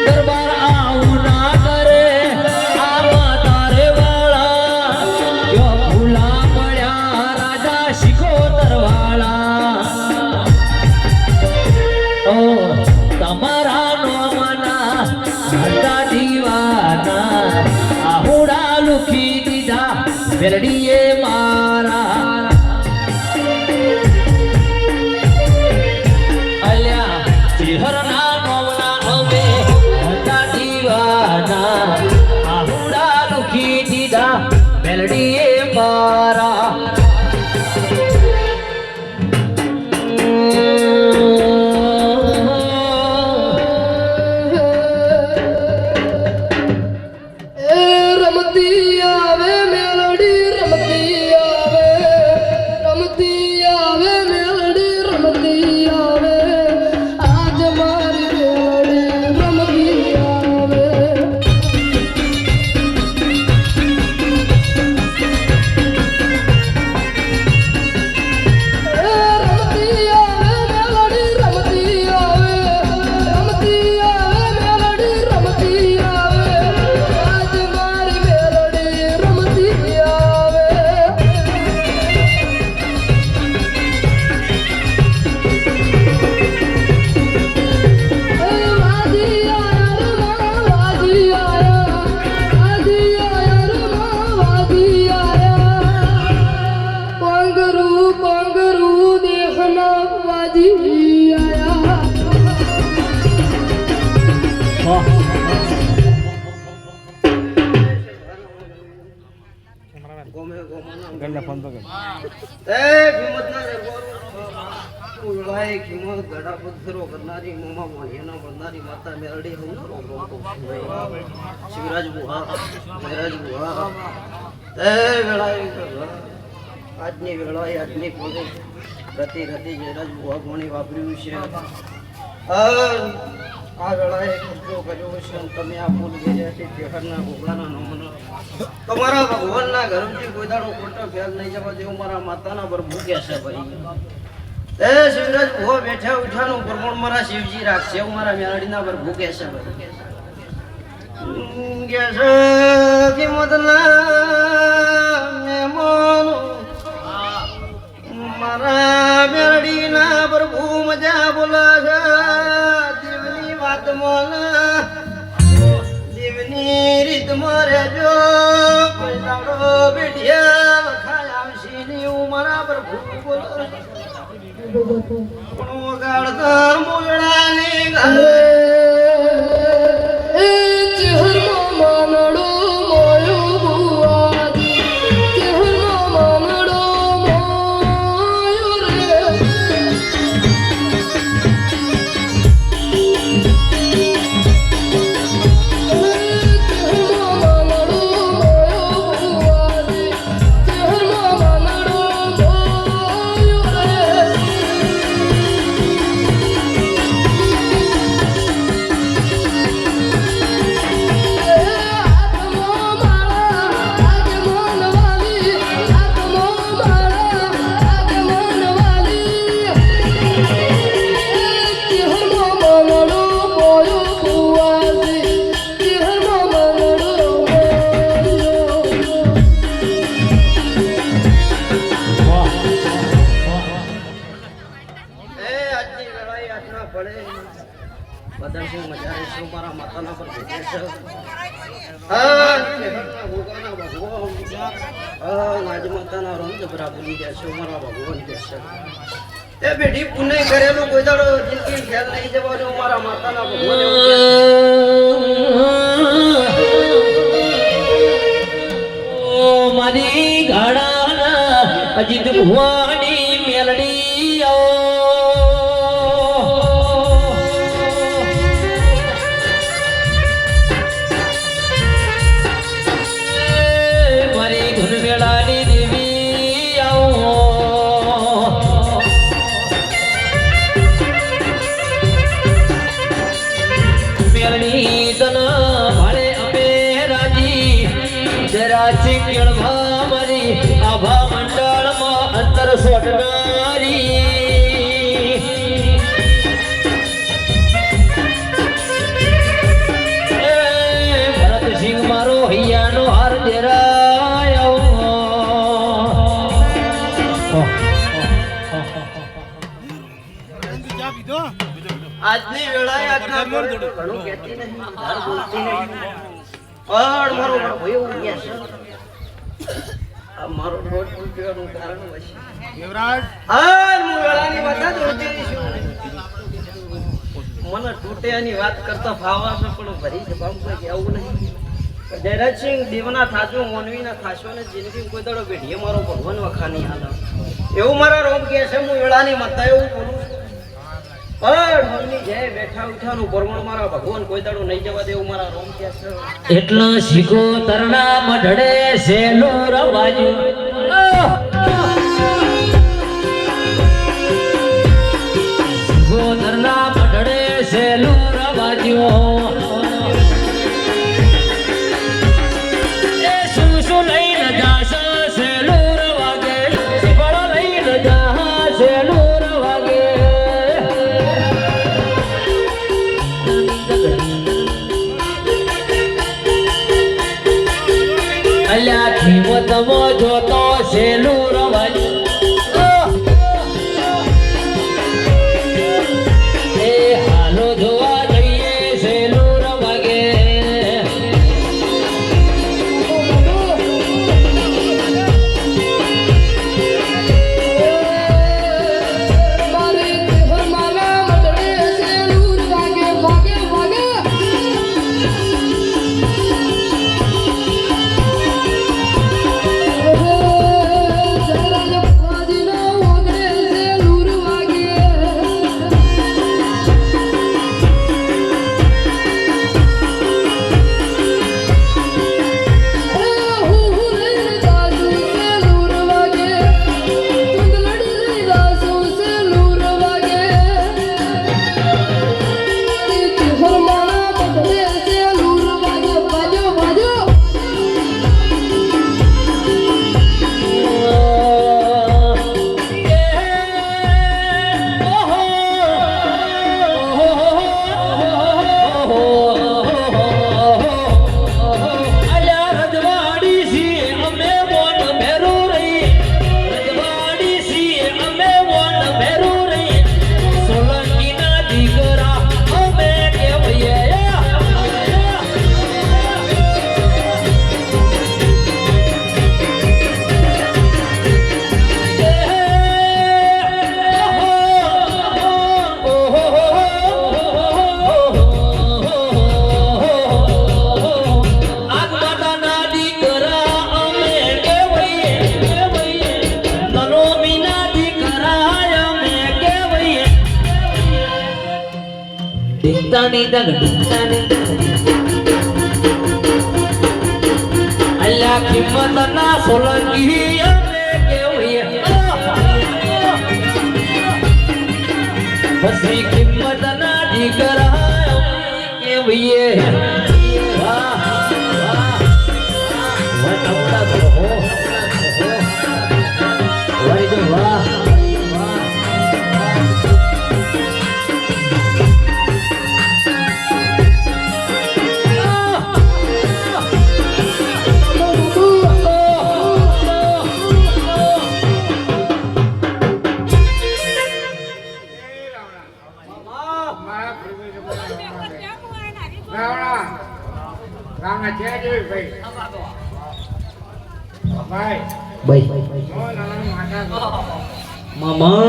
દરબાર આવું ના કરે આમાં તારે વાળા યો ભૂલા પડ્યા રાજા શિકોતર વાળા ઓ તમારા નોમના હતા દીવાના આહુડા લુખી દીધા મેરડીએ મારા અલ્યા ચિહરના નોમના અમે હતા દીવાના આહુડા લુખી દીધા મેરડીએ મારા ગંડા ફોન તો કે એ કિંમત ના રે ભાઈ કિંમત ગડા પથ્થરો કરનારી મોમા મોહિયાના બનનારી માતા મેરડી હું શિવરાજ બુહા મહારાજ બુહા એ વેળાએ આજની વેળાએ આજની પોતે ગતિ ગતિ જયરાજ બુહા કોણી વાપર્યું છે આ વેળાએ ખર્ચો કર્યો છે તમે આ ફૂલ ગયા છે તેહરના ગોગલાના નમન તમારા ભગવાનના ઘરથી કોઈ દાડો ખોટો ફેલ નહીં જવા દેવું મારા માતાના પર ભૂગ્યા છે ભાઈ એ શિવરાજ ભો બેઠા ઉઠાનું પ્રમાણ મારા શિવજી રાખશે એવું મારા મેરડીના પર ભૂગ્યા છે ભાઈ કિંમતના મહેમાનો મારા મેરડીના પ્રભુ મજા બોલાશે દેવની વાત મોલા દેવની રીત મારે જો કોઈ દાડો બેઠિયા વખાય આવશે ને એવું મારા પ્રભુ બોલો પણ વગાડતા મોગડાની ગાલે બેઠી પુણ્ય કરેલું કોઈ દાડો જિંદગી ખ્યાલ નહીં જવાનું મારા માતાના ભગવાન મારી ગાડાના અજીત ભુવાની મેલડી મારી ઘુનમેળાની દેવી આવો મેલડી તના ભાડે અમે રાજી જરા સિંગળ મારી આભા મંડળમાં અંતર સોટનારી ઘણી વેળાએ આજના ઘણું કહેતી નહીં, ધાર બોલતી નહીં. પણ મારો ભાઈ એવું કહે છે, આ મારો દોઢ તૂટવાનું કારણ હશે. હા, હું વેળાની વાત જ રોજેની છું. મને તૂટેની વાત કરતા ફાવા છે, પણ ભરી જવાબ કોઈ કહેવું નહીં. જયરાજસિંહ દેવના થાજો મોનવીના થાશો ને જિંદગી કોઈ દાડો બેઠીએ મારો ભગવાન વખાની હાલ એવું મારા રોમ કહે છે. હું વેળાની માતા એવું બોલું છું. પણ મનની જય બેઠા ઉઠાનું પરમણ મારા ભગવાન કોઈ દાડો નહીં જવા દેવું મારા રોમ કહે છે. એટલો શીખો તરણા મઢડે સેલો રવાજો શીખો તરણા મઢડે સેલો રવાજો એ શું શું લઈને જાશો સેલો રવાગે શીખવાડો લઈને જા સેલો રવાગે અલ્યા કિંમતમાં જોતો સેલું રવાજ એ હાલો જોવા જઈએ સેલું રવાગે અલ્યા કિંમત ના સોલંકી અમે કેવીએ પછી કિંમત ના દીકરા કેવીએ વાહ વાહ વાહ હો વાહ વાહ મામા